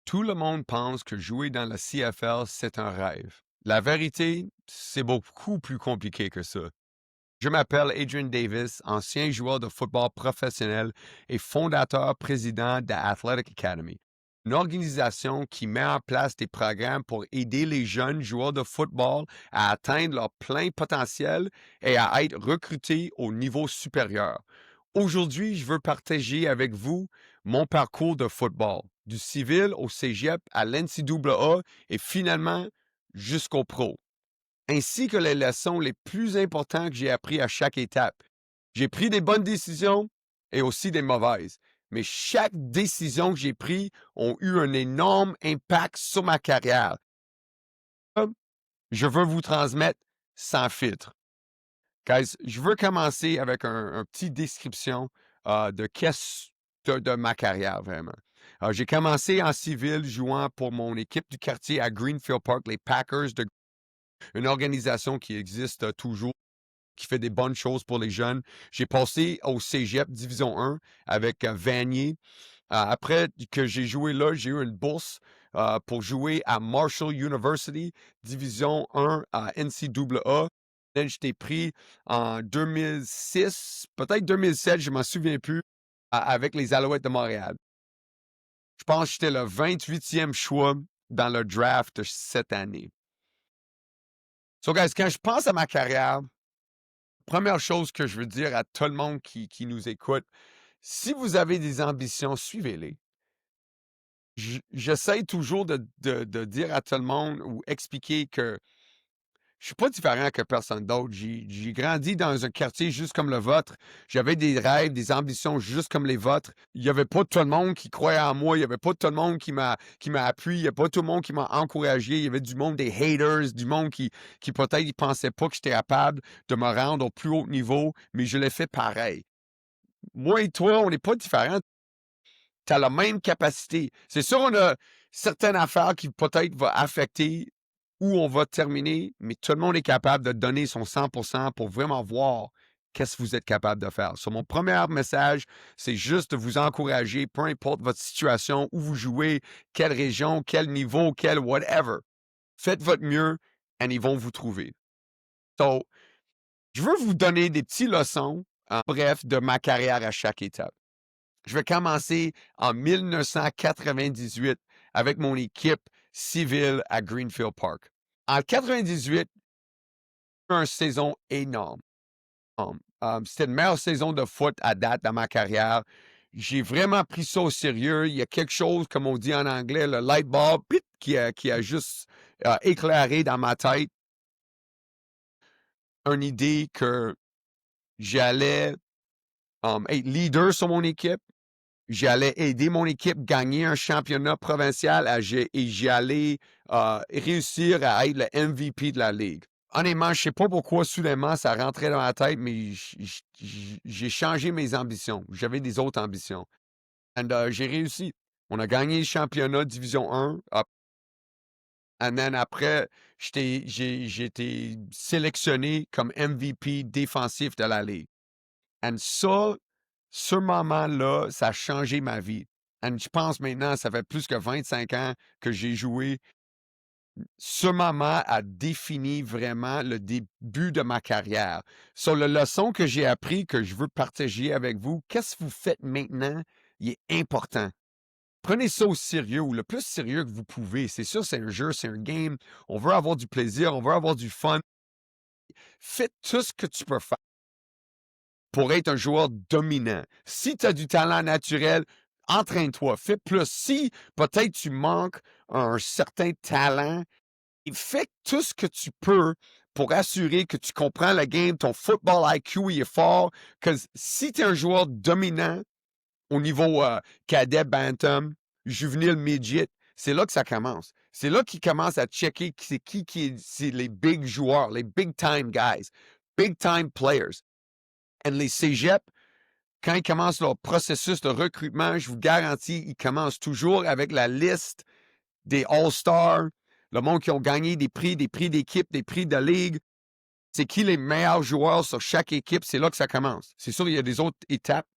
Tout le monde pense que jouer dans la CFL, c'est un rêve. La vérité, c'est beaucoup plus compliqué que ça. Je m'appelle Adrian Davis, ancien joueur de football professionnel et fondateur président de Athletic Academy, une organisation qui met en place des programmes pour aider les jeunes joueurs de football à atteindre leur plein potentiel et à être recrutés au niveau supérieur. Aujourd'hui, je veux partager avec vous mon parcours de football, du civil au cégep à l'NCAA et finalement jusqu'au pro, ainsi que les leçons les plus importantes que j'ai apprises à chaque étape. J'ai pris des bonnes décisions et aussi des mauvaises, mais chaque décision que j'ai prise a eu un énorme impact sur ma carrière. Je veux vous transmettre sans filtre. Guys, je veux commencer avec un petit description de qu'est-ce de ma carrière, vraiment. J'ai commencé en civil jouant pour mon équipe du quartier à Greenfield Park, les Packers, une organisation qui existe toujours, qui fait des bonnes choses pour les jeunes. J'ai passé au Cégep Division 1 avec Vanier. Après que j'ai joué là, j'ai eu une bourse pour jouer à Marshall University, Division 1 à NCAA. J'étais pris en 2006, peut-être 2007, je ne m'en souviens plus, avec les Alouettes de Montréal. Je pense que j'étais le 28e choix dans le draft cette année. So, guys, quand je pense à ma carrière, première chose que je veux dire à tout le monde qui nous écoute, si vous avez des ambitions, suivez-les. J'essaie toujours de dire à tout le monde ou expliquer que je suis pas différent que personne d'autre. J'ai grandi dans un quartier juste comme le vôtre. J'avais des rêves, des ambitions juste comme les vôtres. Il n'y avait pas tout le monde qui croyait en moi. Il n'y avait pas tout le monde qui m'a appuyé. Il n'y avait pas tout le monde qui m'a encouragé. Il y avait du monde des haters, du monde qui peut-être ne pensait pas que j'étais capable de me rendre au plus haut niveau, mais je l'ai fait pareil. Moi et toi, on n'est pas différents. Tu as la même capacité. C'est sûr, on a certaines affaires qui peut-être vont affecter où on va terminer, mais tout le monde est capable de donner son 100% pour vraiment voir qu'est-ce que vous êtes capable de faire. Sur mon premier message, c'est juste de vous encourager, peu importe votre situation, où vous jouez, quelle région, quel niveau, quel whatever. Faites votre mieux et ils vont vous trouver. So, je veux vous donner des petites leçons, bref, de ma carrière à chaque étape. Je vais commencer en 1998 avec mon équipe civile à Greenfield Park. En 98, une saison énorme. C'était une meilleure saison de foot à date dans ma carrière. J'ai vraiment pris ça au sérieux. Il y a quelque chose, comme on dit en anglais, le light bulb qui a juste éclairé dans ma tête. Une idée que j'allais être leader sur mon équipe. J'allais aider mon équipe à gagner un championnat provincial et j'allais réussir à être le MVP de la Ligue. Honnêtement, je ne sais pas pourquoi soudainement ça rentrait dans ma tête, mais j'ai changé mes ambitions. J'avais des autres ambitions. Et j'ai réussi. On a gagné le championnat Division 1. Et then après, j'ai été sélectionné comme MVP défensif de la Ligue. Et ça, ce moment-là, ça a changé ma vie. Et je pense maintenant, ça fait plus que 25 ans que j'ai joué. Ce moment a défini vraiment le début de ma carrière. Sur la leçon que j'ai appris, que je veux partager avec vous, qu'est-ce que vous faites maintenant? Il est important. Prenez ça au sérieux ou le plus sérieux que vous pouvez. C'est sûr, c'est un jeu, c'est un game. On veut avoir du plaisir, on veut avoir du fun. Faites tout ce que tu peux faire pour être un joueur dominant. Si tu as du talent naturel, entraîne-toi, fais plus. Si peut-être tu manques un certain talent, fais tout ce que tu peux pour assurer que tu comprends la game, ton football IQ il est fort. Que si tu es un joueur dominant au niveau cadet, bantam, juvénile, midget, c'est là que ça commence. C'est là qu'ils commencent à checker c'est les big joueurs, les big time guys, big time players. Et les cégeps, quand ils commencent leur processus de recrutement, je vous garantis, ils commencent toujours avec la liste des All-Stars, le monde qui ont gagné des prix d'équipe, des prix de ligue. C'est qui les meilleurs joueurs sur chaque équipe, c'est là que ça commence. C'est sûr, il y a des autres étapes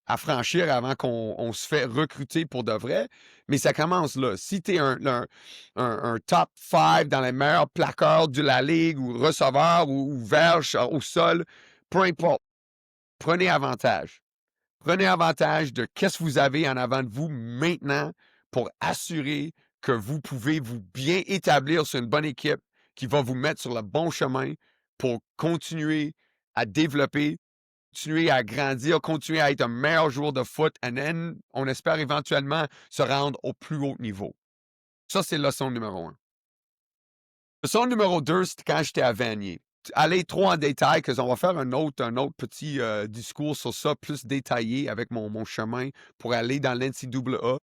à franchir avant qu'on se fait recruter pour de vrai. Mais ça commence là. Si tu es un top 5 dans les meilleurs plaqueurs de la ligue ou receveur ou verge au sol, peu importe, prenez avantage. Prenez avantage de qu'est-ce que vous avez en avant de vous maintenant pour assurer que vous pouvez vous bien établir sur une bonne équipe qui va vous mettre sur le bon chemin pour continuer à développer, continuer à grandir, continuer à être un meilleur joueur de foot, et then, on espère éventuellement se rendre au plus haut niveau. Ça, c'est leçon numéro 1. Leçon numéro 2, c'était quand j'étais à Vanier. Aller trop en détail, que on va faire un autre petit discours sur ça, plus détaillé avec mon chemin pour aller dans l'NCAA.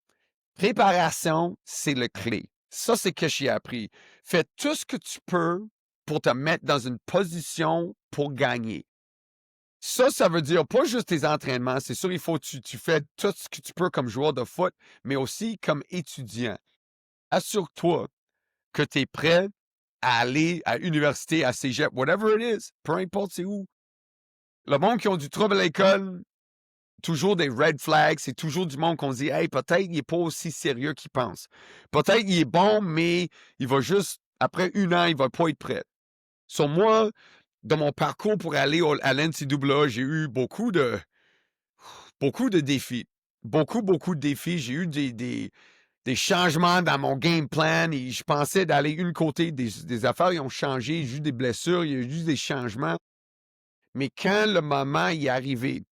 Préparation, c'est le clé. Ça, c'est ce que j'ai appris. Fais tout ce que tu peux pour te mettre dans une position pour gagner. Ça veut dire pas juste tes entraînements. C'est sûr, il faut que tu fais tout ce que tu peux comme joueur de foot, mais aussi comme étudiant. Assure-toi que tu es prêt à aller à l'université, à cégep, whatever it is, peu importe c'est où. Le monde qui ont du trouble à l'école, toujours des red flags, c'est toujours du monde qu'on dit, hey, peut-être il n'est pas aussi sérieux qu'il pense. Peut-être il est bon, mais il va juste, après 1 an, il va pas être prêt. Sur moi, dans mon parcours pour aller à l'NCAA, j'ai eu beaucoup de défis. Beaucoup de défis. J'ai eu des changements dans mon game plan et je pensais d'aller une côté des affaires, ils ont changé, j'ai eu des blessures, il y a eu des changements. Mais quand le moment est arrivé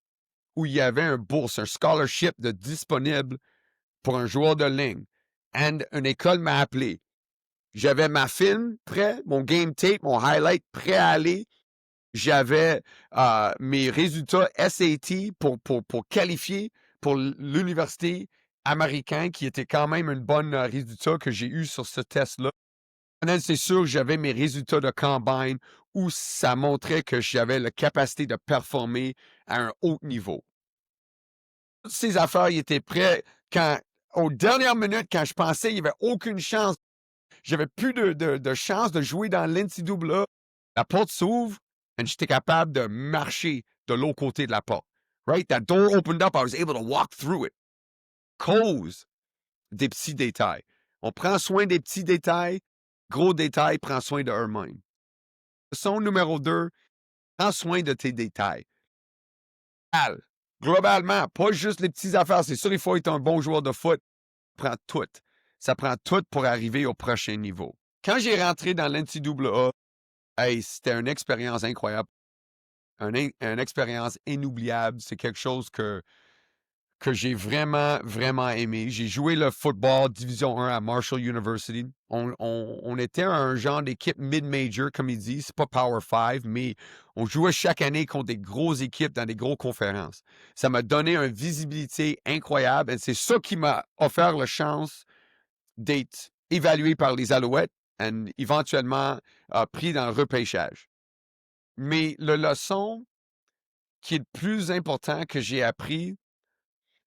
où il y avait un bourse, un scholarship de disponible pour un joueur de ligne, et une école m'a appelé, j'avais ma film prêt, mon game tape, mon highlight prêt à aller. J'avais mes résultats SAT pour qualifier pour l'université américaine, qui était quand même un bon résultat que j'ai eu sur ce test-là. C'est sûr, j'avais mes résultats de combine où ça montrait que j'avais la capacité de performer à un haut niveau. Toutes ces affaires, ils étaient prêts quand, aux dernières minutes, quand je pensais qu'il n'y avait aucune chance, j'avais plus de chance de jouer dans l'NCAA. La porte s'ouvre et j'étais capable de marcher de l'autre côté de la porte. Right? That door opened up, I was able to walk through it. Cause des petits détails. On prend soin des petits détails, gros détails, prend soin de eux-mêmes. Leçon numéro 2, prends soin de tes détails. Globalement, pas juste les petites affaires. C'est sûr, il faut être un bon joueur de foot. Ça prend tout. Ça prend tout pour arriver au prochain niveau. Quand j'ai rentré dans l'NCAA, hey, c'était une expérience incroyable. Une expérience inoubliable. C'est quelque chose que j'ai vraiment, vraiment aimé. J'ai joué le football Division 1 à Marshall University. On était un genre d'équipe mid-major, comme ils disent. C'est pas Power 5, mais on jouait chaque année contre des grosses équipes dans des grosses conférences. Ça m'a donné une visibilité incroyable et c'est ça qui m'a offert la chance d'être évalué par les Alouettes et éventuellement pris dans le repêchage. Mais la leçon qui est le plus important que j'ai appris,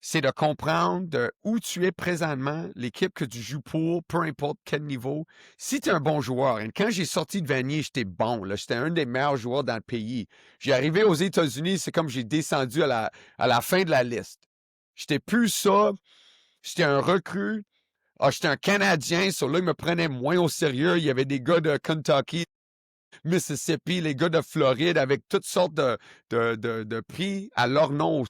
c'est de comprendre de où tu es présentement, l'équipe que tu joues pour, peu importe quel niveau. Si tu es un bon joueur, et quand j'ai sorti de Vanier, j'étais bon. J'étais un des meilleurs joueurs dans le pays. J'ai arrivé aux États-Unis, c'est comme j'ai descendu à la fin de la liste. J'étais plus ça. J'étais un recrue. J'étais un Canadien. Sur là, ils me prenaient moins au sérieux. Il y avait des gars de Kentucky, Mississippi, les gars de Floride avec toutes sortes de prix à leur nom.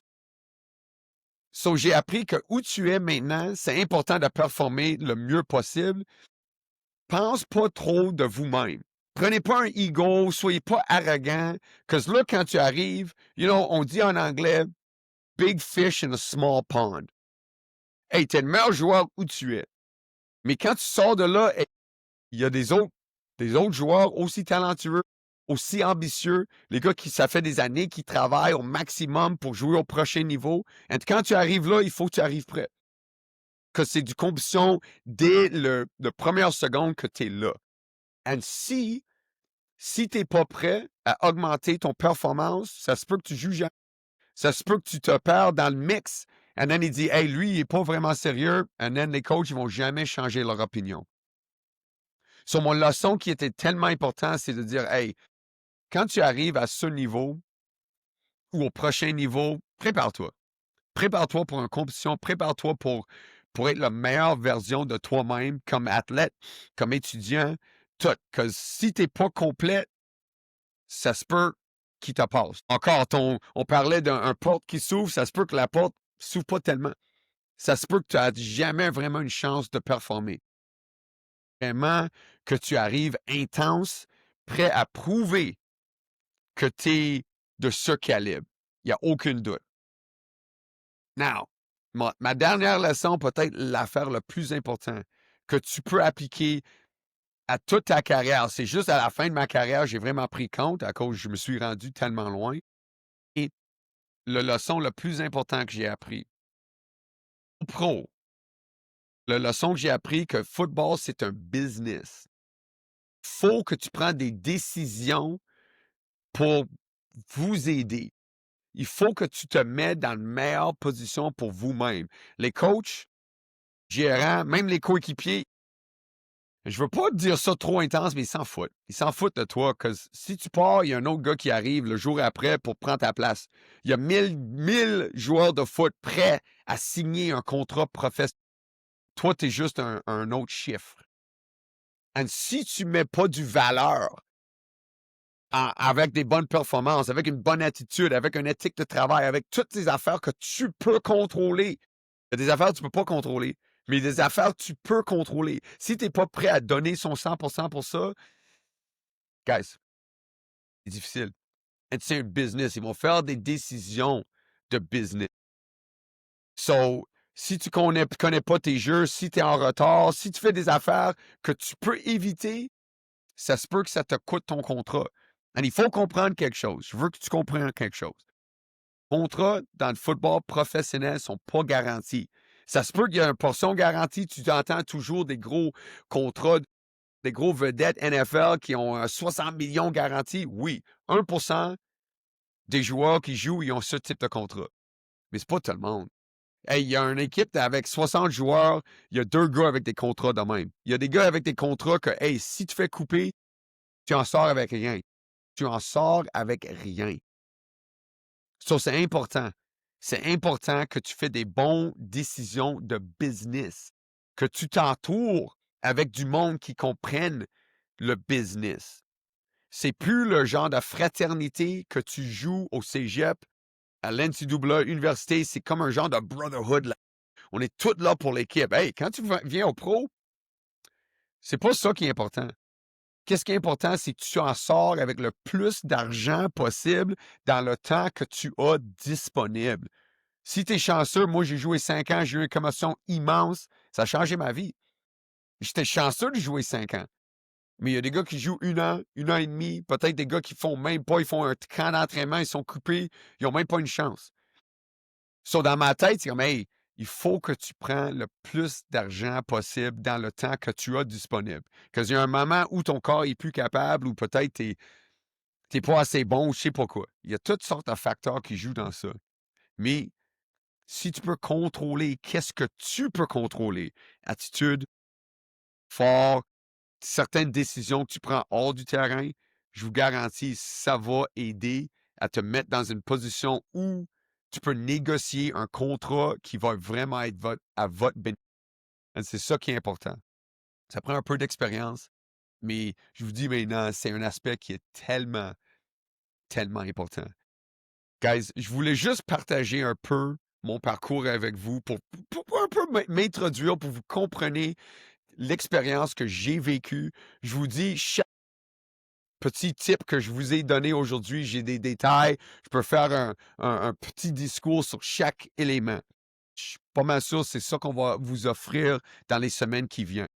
So, j'ai appris que où tu es maintenant, c'est important de performer le mieux possible. Pense pas trop de vous-même. Prenez pas un ego, soyez pas arrogant. Parce que là, quand tu arrives, on dit en anglais, big fish in a small pond. Hey, t'es le meilleur joueur où tu es. Mais quand tu sors de là, il y a des autres joueurs aussi talentueux, aussi ambitieux, les gars qui, ça fait des années, qui travaillent au maximum pour jouer au prochain niveau. Et quand tu arrives là, il faut que tu arrives prêt. Que c'est du compétition dès le première seconde que tu es là. Et si tu n'es pas prêt à augmenter ton performance, ça se peut que tu joues jamais. Ça se peut que tu te perds dans le mix. Et then il dit, hey, lui, il n'est pas vraiment sérieux. Et then les coachs, ils vont jamais changer leur opinion. Sur mon leçon qui était tellement important, c'est de dire, hey, quand tu arrives à ce niveau ou au prochain niveau, prépare-toi. Prépare-toi pour une compétition, prépare-toi pour être la meilleure version de toi-même comme athlète, comme étudiant, tout. Parce que si tu n'es pas complet, ça se peut qu'il te passe. Encore, on parlait d'un porte qui s'ouvre, ça se peut que la porte ne s'ouvre pas tellement. Ça se peut que tu n'as jamais vraiment une chance de performer. Vraiment que tu arrives intense, prêt à prouver que tu es de ce calibre. Il n'y a aucun doute. Now, ma dernière leçon, peut-être l'affaire la plus importante que tu peux appliquer à toute ta carrière. C'est juste à la fin de ma carrière, j'ai vraiment pris compte à cause que je me suis rendu tellement loin. Et la leçon la plus importante que j'ai appris, pro, la leçon que j'ai appris que football, c'est un business. Faut que tu prennes des décisions pour vous aider. Il faut que tu te mettes dans une meilleure position pour vous-même. Les coachs, gérants, même les coéquipiers, je veux pas te dire ça trop intense, mais ils s'en foutent. Ils s'en foutent de toi. Que si tu pars, il y a un autre gars qui arrive le jour après pour prendre ta place. Il y a 1000 joueurs de foot prêts à signer un contrat professionnel. Toi, tu es juste un autre chiffre. Et si tu ne mets pas du valeur avec des bonnes performances, avec une bonne attitude, avec une éthique de travail, avec toutes ces affaires que tu peux contrôler. Il y a des affaires que tu ne peux pas contrôler, mais des affaires que tu peux contrôler. Si tu n'es pas prêt à donner son 100% pour ça, guys, c'est difficile. Et c'est un business. Ils vont faire des décisions de business. So, si tu connais pas tes jeux, si tu es en retard, si tu fais des affaires que tu peux éviter, ça se peut que ça te coûte ton contrat. Et il faut comprendre quelque chose. Je veux que tu comprennes quelque chose. Les contrats dans le football professionnel ne sont pas garantis. Ça se peut qu'il y ait une portion garantie. Tu entends toujours des gros contrats, des gros vedettes NFL qui ont 60 millions garantis. Oui, 1% des joueurs qui jouent, ils ont ce type de contrat. Mais c'est pas tout le monde. Hey, il y a une équipe avec 60 joueurs, il y a 2 gars avec des contrats de même. Il y a des gars avec des contrats que, hey, si tu fais couper, tu en sors avec rien. Tu en sors avec rien. Ça, c'est important. C'est important que tu fais des bonnes décisions de business, que tu t'entoures avec du monde qui comprenne le business. C'est plus le genre de fraternité que tu joues au cégep, à l'NCAA, université. C'est comme un genre de brotherhood. Là. On est tous là pour l'équipe. Hey, quand tu viens au pro, c'est pas ça qui est important. Qu'est-ce qui est important, c'est que tu en sors avec le plus d'argent possible dans le temps que tu as disponible. Si tu es chanceux, moi j'ai joué 5 ans, j'ai eu une commotion immense, ça a changé ma vie. J'étais chanceux de jouer 5 ans. Mais il y a des gars qui jouent 1 an et demi, peut-être des gars qui font même pas, ils font un camp d'entraînement, ils sont coupés, ils n'ont même pas une chance. So, dans ma tête, c'est comme, hey, il faut que tu prends le plus d'argent possible dans le temps que tu as disponible. Parce qu'il y a un moment où ton corps est plus capable ou peut-être tu n'es pas assez bon ou je sais pas quoi. Il y a toutes sortes de facteurs qui jouent dans ça. Mais si tu peux contrôler, qu'est-ce que tu peux contrôler? Attitude, fort, certaines décisions que tu prends hors du terrain, je vous garantis, ça va aider à te mettre dans une position où tu peux négocier un contrat qui va vraiment être à votre bénéfice. C'est ça qui est important. Ça prend un peu d'expérience, mais je vous dis maintenant, c'est un aspect qui est tellement, tellement important. Guys, je voulais juste partager un peu mon parcours avec vous pour un peu m'introduire, pour que vous compreniez l'expérience que j'ai vécue. Je vous dis, chaque petit tip que je vous ai donné aujourd'hui, j'ai des détails. Je peux faire un petit discours sur chaque élément. Je suis pas mal sûr que c'est ça qu'on va vous offrir dans les semaines qui viennent.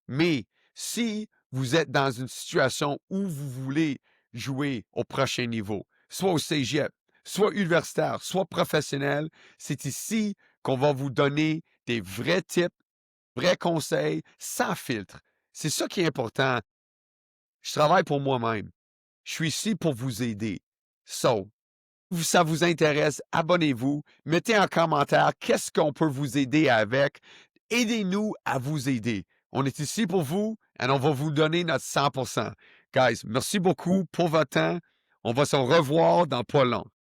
Mais si vous êtes dans une situation où vous voulez jouer au prochain niveau, soit au cégep, soit universitaire, soit professionnel, c'est ici qu'on va vous donner des vrais tips, vrais conseils, sans filtre. C'est ça qui est important. Je travaille pour moi-même. Je suis ici pour vous aider. So, si ça vous intéresse, abonnez-vous. Mettez en commentaire qu'est-ce qu'on peut vous aider avec. Aidez-nous à vous aider. On est ici pour vous et on va vous donner notre 100%. Guys, merci beaucoup pour votre temps. On va se revoir dans pas long.